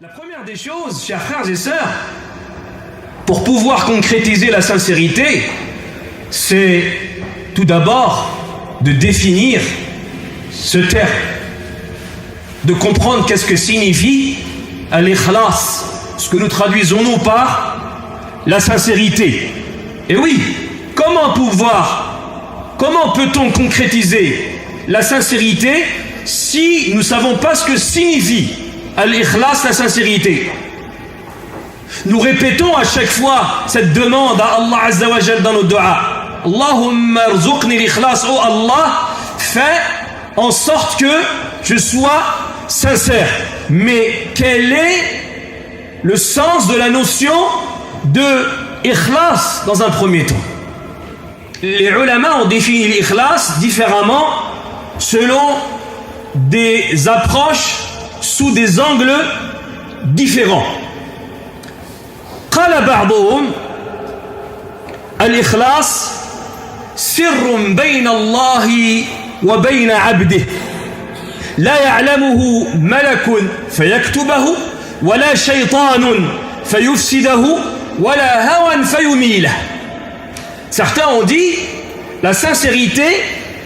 La première des choses, chers frères et sœurs, pour pouvoir concrétiser la sincérité, c'est tout d'abord de définir ce terme, de comprendre qu'est-ce que signifie al-ikhlas, ce que nous traduisons nous par la sincérité. Et oui, comment peut-on concrétiser la sincérité si nous ne savons pas ce que signifie al-ikhlas, la sincérité? Nous répétons à chaque fois cette demande à Allah Azza wa Jal dans nos du'a. Allahumma rzuqni l'ikhlas, oh Allah, fais en sorte que je sois sincère. Mais quel est le sens de la notion de ikhlas dans un premier temps? Les ulama ont défini l'ikhlas différemment selon des approches sous des angles différents. قال بعضهم الإخلاص سر بين الله وبين عبده لا يعلمه ملك فيكتبه ولا شيطان فيفسده ولا هوى فيميله. Certains ont dit la sincérité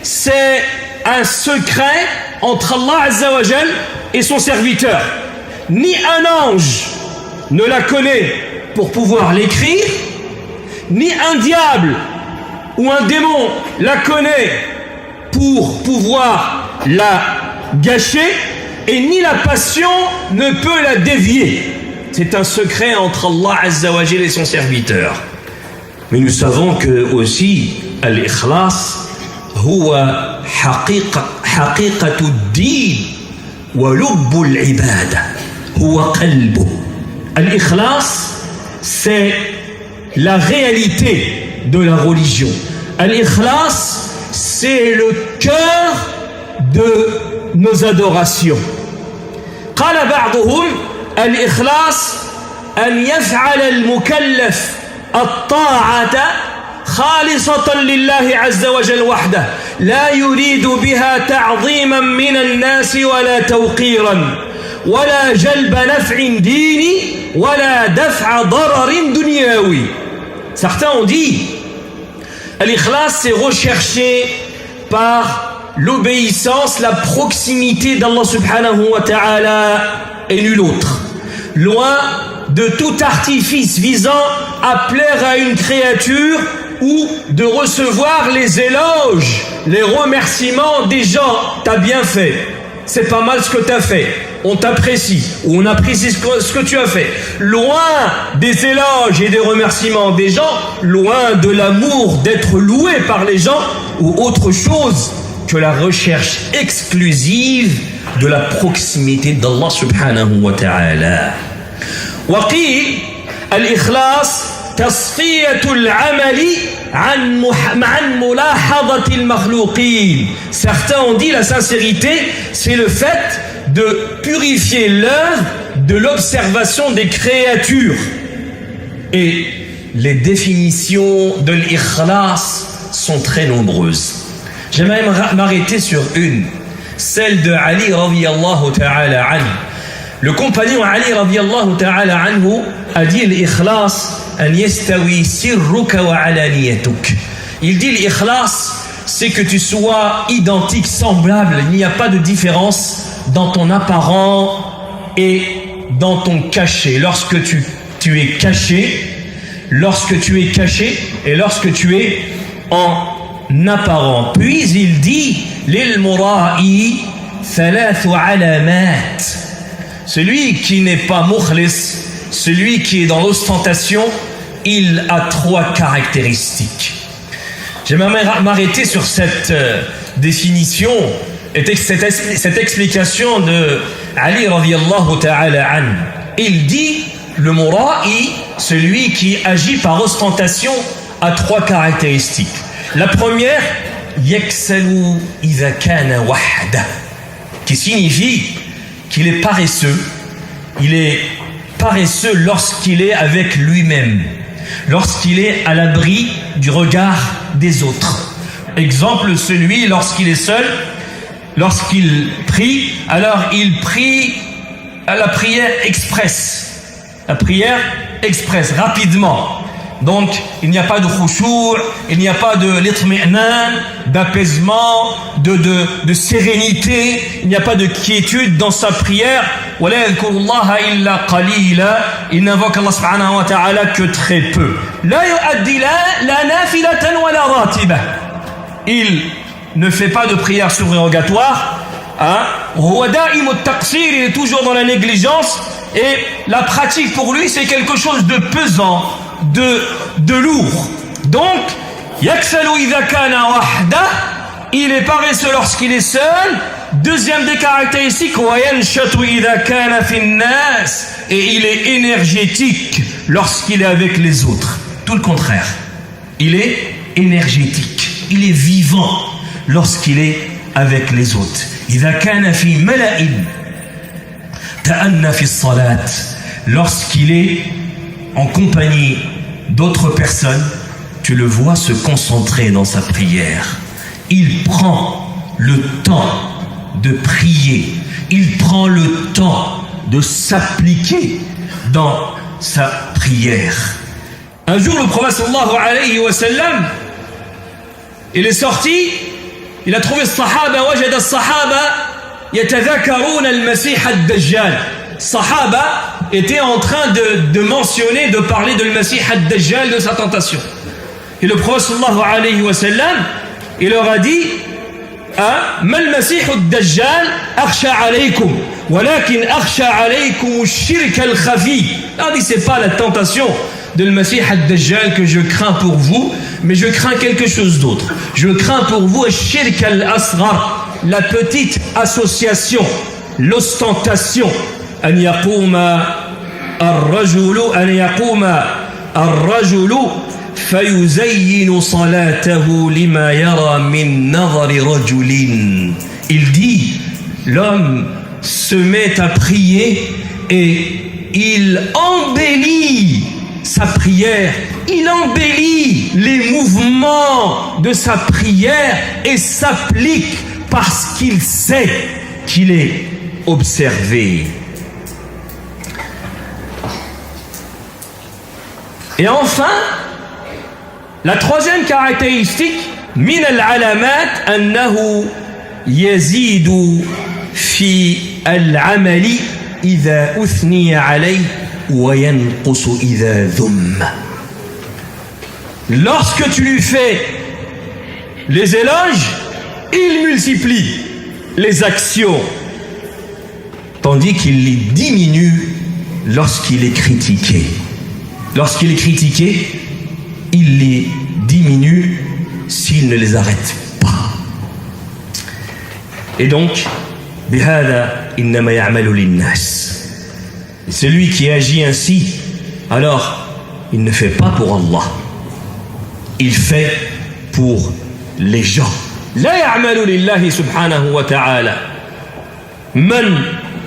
c'est un secret entre Allah Azza wa Jal et son serviteur. Ni un ange ne la connaît pour pouvoir l'écrire, ni un diable ou un démon la connaît pour pouvoir la gâcher, et ni la passion ne peut la dévier. C'est un secret entre Allah Azza wa Jal et son serviteur. Mais nous savons que aussi al-ikhlas huwa haqiqatu ad-din wa lubbu al-ibada huwa qalbu. Al-ikhlas, c'est la réalité de la religion. Al-ikhlas, c'est le cœur de nos adorations. قال بعضهم الإخلاص أن يفعل المكلف الطاعة خالصة لله عز وجل وحده لا يريد بها تعظيما من الناس ولا توقيرا ولا جلب نفع ديني ولا دفع ضرر دنيوي. Certains ont dit l'ikhlas c'est recherché par l'obéissance, la proximité d'Allah subhanahu wa ta'ala et nul autre, loin de tout artifice visant à plaire à une créature ou de recevoir les éloges, les remerciements des gens. T'as bien fait, c'est pas mal ce que t'as fait, on t'apprécie ou on apprécie ce que tu as fait. Loin des éloges et des remerciements des gens, loin de l'amour d'être loué par les gens ou autre chose que la recherche exclusive de la proximité d'Allah subhanahu wa ta'ala. وقيل الإخلاص تصفية العمل عن ملاحظة المخلوقين. Certains ont dit la sincérité c'est le fait de purifier l'œuvre de l'observation des créatures. Et les définitions de l'ikhlas sont très nombreuses. J'aimerais m'arrêter sur une, celle de Ali radiyallahu ta'ala anhu. Le compagnon Ali radiyallahu ta'ala anhu a dit l'ikhlas an yastawi sirruka wa alaniyatuk. Il dit l'ikhlas c'est que tu sois identique, semblable, il n'y a pas de différence dans ton apparent et dans ton caché. Lorsque tu es caché, lorsque tu es caché et lorsque tu es en apparent. Puis il dit lil mura'i thalathu alamat. Celui qui n'est pas mukhlis, celui qui est dans l'ostentation, il a trois caractéristiques. J'aimerais m'arrêter sur cette définition et cette explication de Ali radiyallahu ta'ala anhu. Il dit le mura'i, celui qui agit par ostentation, a trois caractéristiques. La première, yaksalu idha kana wahda, qui signifie qu'il est paresseux. Il est paresseux lorsqu'il est avec lui-même, lorsqu'il est à l'abri du regard des autres. Exemple, celui lorsqu'il est seul, lorsqu'il prie, alors il prie à la prière express. La prière express, rapidement. Donc, il n'y a pas de khushu', il n'y a pas de l'itmi'nan, d'apaisement, de sérénité, il n'y a pas de quiétude dans sa prière. Il n'invoque Allah subhanahu wa ta'ala que très peu. Il ne fait pas de prière surrogatoire. Il est toujours dans la négligence. Et la pratique pour lui, c'est quelque chose de pesant, de lourd. Donc, il est paresseux lorsqu'il est seul. Deuxième des caractéristiques, et il est énergétique lorsqu'il est avec les autres. Tout le contraire. Il est énergétique. Il est vivant lorsqu'il est avec les autres. Lorsqu'il est en compagnie d'autres personnes, tu le vois se concentrer dans sa prière. Il prend le temps de prier. Il prend le temps de s'appliquer dans sa prière. Un jour, le prophète sallallahu alayhi wa sallam, il est sorti, il a trouvé le sahaba, wajada sahaba yatadhakaruna al-masih ad-dajjal. Sahaba était en train de mentionner, de parler de al-masih ad-dajjal, de sa tentation. Et le prophète sallallahu alayhi wa sallam, il leur a dit: ما المسيح الدجال أخشى عليكم ولكن أخشى عليكم الشرك الخفي. Il a dit: c'est pas la tentation de Masih ad-Dajjal que je crains pour vous, mais je crains quelque chose d'autre. Je crains pour vous al-shirk al-asghar, la petite association, l'ostentation. أن يقوم الرجل فيزين صلاته لما يرى من نظر رجل. Il dit: l'homme se met à prier et il embellit sa prière, il embellit les mouvements de sa prière et s'applique parce qu'il sait qu'il est observé. Et enfin, la troisième caractéristique, min al-alamat annahu yazidu fi al-amali idha uthniya alayhi wa yanqusu idha dhum. Lorsque tu lui fais les éloges, il multiplie les actions, tandis qu'il les diminue lorsqu'il est critiqué. Lorsqu'il est critiqué, il les diminue s'il ne les arrête pas. Et donc, celui qui agit ainsi, alors il ne fait pas pour Allah, il fait pour les gens. لا يعمل لله سبحانه وتعالى من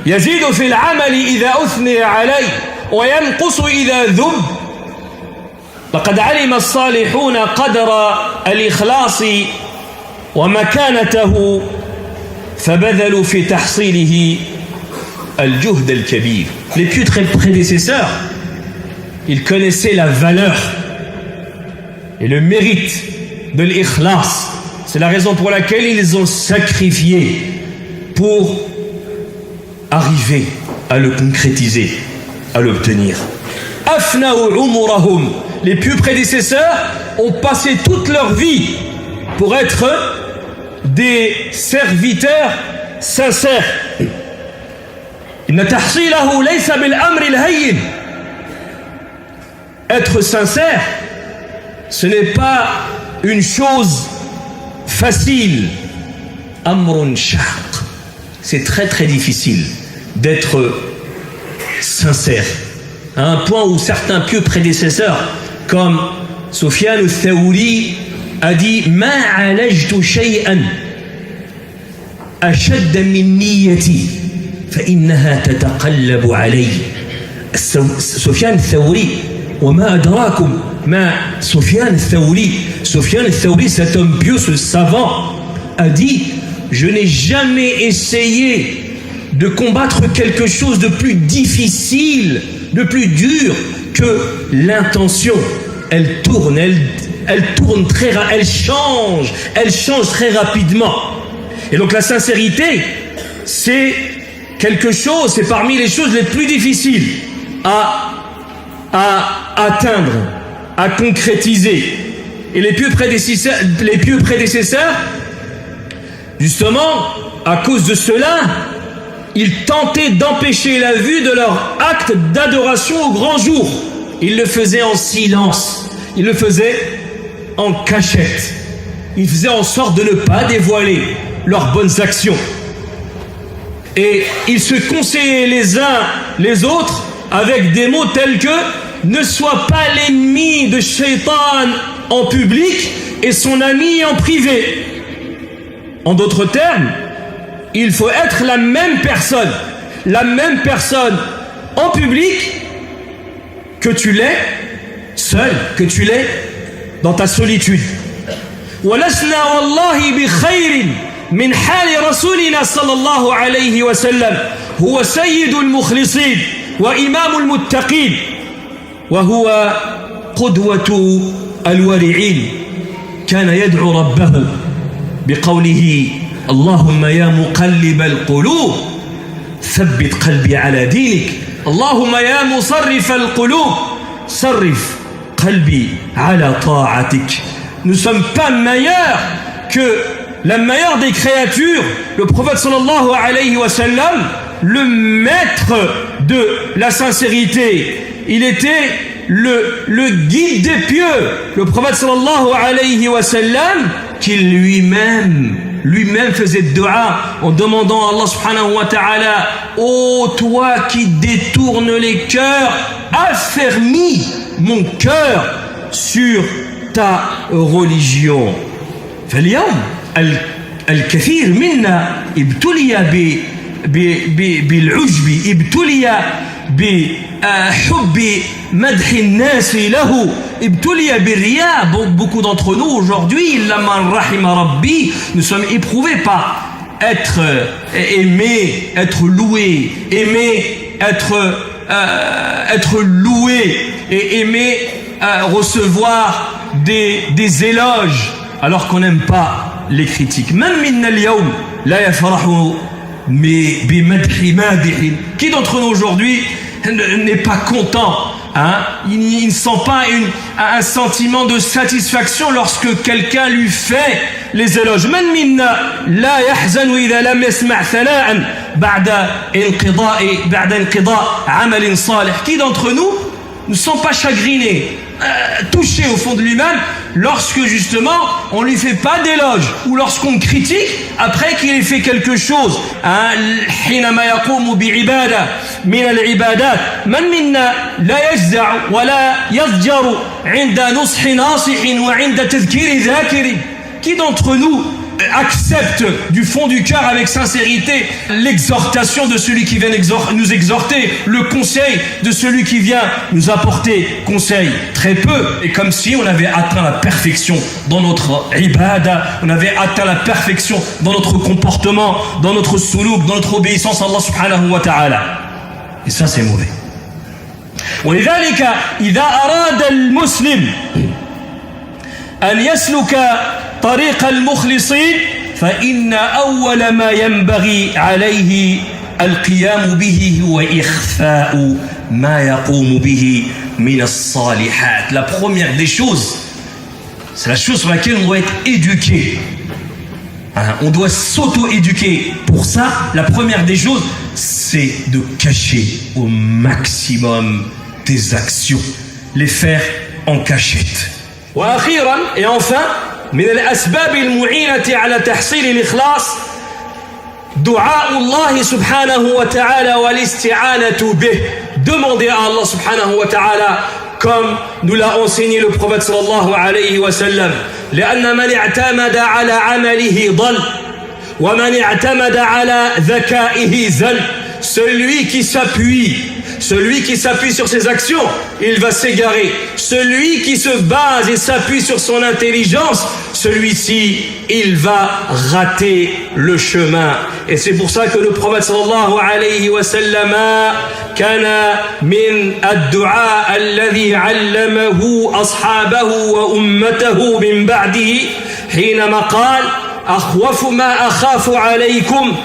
يزيد في العمل إذا أثني عليه وينقص إذا ذم. لقد علم الصالحون قدر الإخلاص ومكانته فبذلوا في تحصيله الجهد الكبير. Les pieux prédécesseurs, ils connaissaient la valeur et le mérite de l'ikhlas. C'est la raison pour laquelle ils ont sacrifié pour arriver à le concrétiser, à l'obtenir. Afna'u umurahum. Les pieux prédécesseurs ont passé toute leur vie pour être des serviteurs sincères. Être sincère, ce n'est pas une chose facile. Amrun shaq. C'est très très difficile d'être sincère, à un point où certains pieux prédécesseurs comme Sufyan al-Thawri a dit: ma alajtu shay'an ashadda min niyyati fa innaha tataqallabu alayhi. Sufyan al-Thawri, wa ma adrakum ma Sufyan al-Thawri. Sufyan al-Thawri, cet homme pieux, ce savant, a dit: je n'ai jamais essayé de combattre quelque chose de plus difficile, de plus dur que l'intention. Elle tourne, elle change très rapidement. Et donc la sincérité, c'est quelque chose, c'est parmi les choses les plus difficiles à atteindre, à concrétiser. Et les pieux prédécesseurs, justement, à cause de cela, ils tentaient d'empêcher la vue de leur acte d'adoration au grand jour. Ils le faisaient en silence, ils le faisaient en cachette. Ils faisaient en sorte de ne pas dévoiler leurs bonnes actions. Et ils se conseillaient les uns les autres avec des mots tels que « Ne sois pas l'ennemi de Shaitan en public et son ami en privé ». En d'autres termes, il faut être la même personne en public que tu l'es seul, que tu l'es dans ta solitude. وَلَسْنَا وَاللَّهِ بِخَيْرٍ مِنْ حَالِ رَسُولِنَا صلى الله عليه وسلم هو سيد المخلصين وإمام المتقين وهو قدوة الورعين كان يدعو ربه بقوله اللهم يا مقلب القلوب ثبت قلبي على دينك اللهم يا مصرف القلوب صرف قلبي على طاعتك. Nous ne sommes pas meilleurs que la meilleure des créatures, le prophète sallallahu alayhi wa sallam, le maître de la sincérité. Il était le guide des pieux, le prophète sallallahu alayhi wa sallam, qui lui-même faisait dua en demandant à Allah subhanahu wa ta'ala: ô toi qui détournes les cœurs, affermis mon cœur sur ta religion. فاليوم الكثير منا ابتلي بالعجب ابتلي بحب مدح الناس له ابتلي بالرياء. Beaucoup d'entre nous aujourd'hui, لمن رحم ربي, nous sommes éprouvés par être aimé, être loué, aimer être loué et aimer recevoir des éloges alors qu'on n'aime pas les critiques. من منا اليوم لا يفرح بمدح مادح. Qui d'entre nous aujourd'hui n'est pas content, hein? Il ne sent pas un sentiment de satisfaction lorsque quelqu'un lui fait les éloges. من منا لا يحزن إذا لم يسمع ثناء بعد انقضاء عمل صالح. Qui d'entre nous ne sont pas chagrinés, touché au fond de lui-même lorsque justement on lui fait pas d'éloge ou lorsqu'on critique après qu'il ait fait quelque chose. حينما يقوم بعبادة من العبادات من منا لا يجزع ولا يضجر عند نصح ناصح وعند تذكير ذاكر. Qui d'entre nous accepte du fond du cœur avec sincérité l'exhortation de celui qui vient nous exhorter, le conseil de celui qui vient nous apporter conseil? Très peu. Et comme si on avait atteint la perfection dans notre ibada, on avait atteint la perfection dans notre comportement, dans notre suluk, dans notre obéissance à Allah subhanahu wa ta'ala. Et ça, c'est mauvais. ولذلك إذا أراد المسلم أن يسلك طريق المخلصين فإن أول ما ينبغي عليه القيام به هو إخفاء ما يقوم به من الصالحات. La première des choses, c'est la chose sur laquelle on doit être éduqué. On doit s'auto-éduquer. Pour ça, la première des choses, c'est de cacher au maximum tes actions, les faire en cachette. وأخيرا, et enfin, من الأسباب المعينة على تحصيل الإخلاص دعاء الله سبحانه وتعالى والاستعانة به. Demander à Allah subhanahu wa ta'ala comme nous l'a enseigné le prophète sallallahu alayhi wa sallam. لأن من اعتمد على عمله ضل ومن اعتمد على ذكائه زل. Celui qui s'appuie Celui qui s'appuie sur ses actions, il va s'égarer. Celui qui se base et s'appuie sur son intelligence, celui-ci, il va rater le chemin. Et c'est pour ça que le prophète sallallahu alayhi wa sallam kana min ad-du'a alladhi 'allamahu ashabahu wa ummatahu min ba'dihi حينما قال أخوف ما أخاف عليكم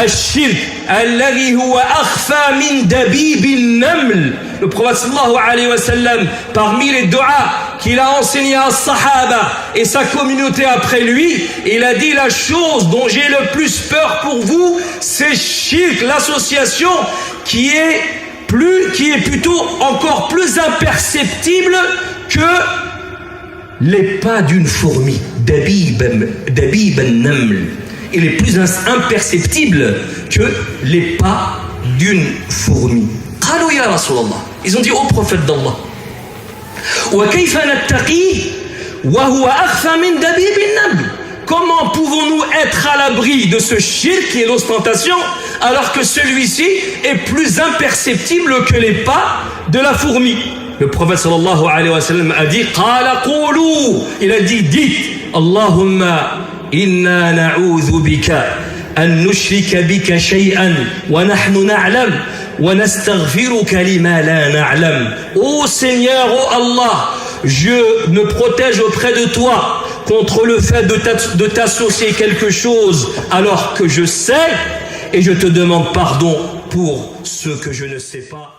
الشرك الذي هو أخفى من دبيب النمل. Le prophète sallallahu alayhi wa sallam, parmi les du'as qu'il a enseigné à Sahaba et sa communauté après lui, il a dit: la chose dont j'ai le plus peur pour vous, c'est shirk, l'association qui est plutôt encore plus imperceptible que les pas d'une fourmi. Dabib al-naml. Il est plus imperceptible que les pas d'une fourmi. قالوا يا رسول الله. Ils ont dit au prophète d'Allah: وكيف نتقيه وهو أخفى من دبيب النمل. Comment pouvons-nous être à l'abri de ce shirk qui est l'ostentation alors que celui-ci est plus imperceptible que les pas de la fourmi? Le prophète sallallahu alayhi wa sallam a dit: qala qulu. Il a dit: dites Allahumma inna na'udhu bika an nushrika bika shay'an wa nahnu na'lam wa nastaghfiruka lima la na'lam. Ô Seigneur, ô Allah, je me protège auprès de toi contre le fait de t'associer quelque chose alors que je sais, et je te demande pardon pour ce que je ne sais pas.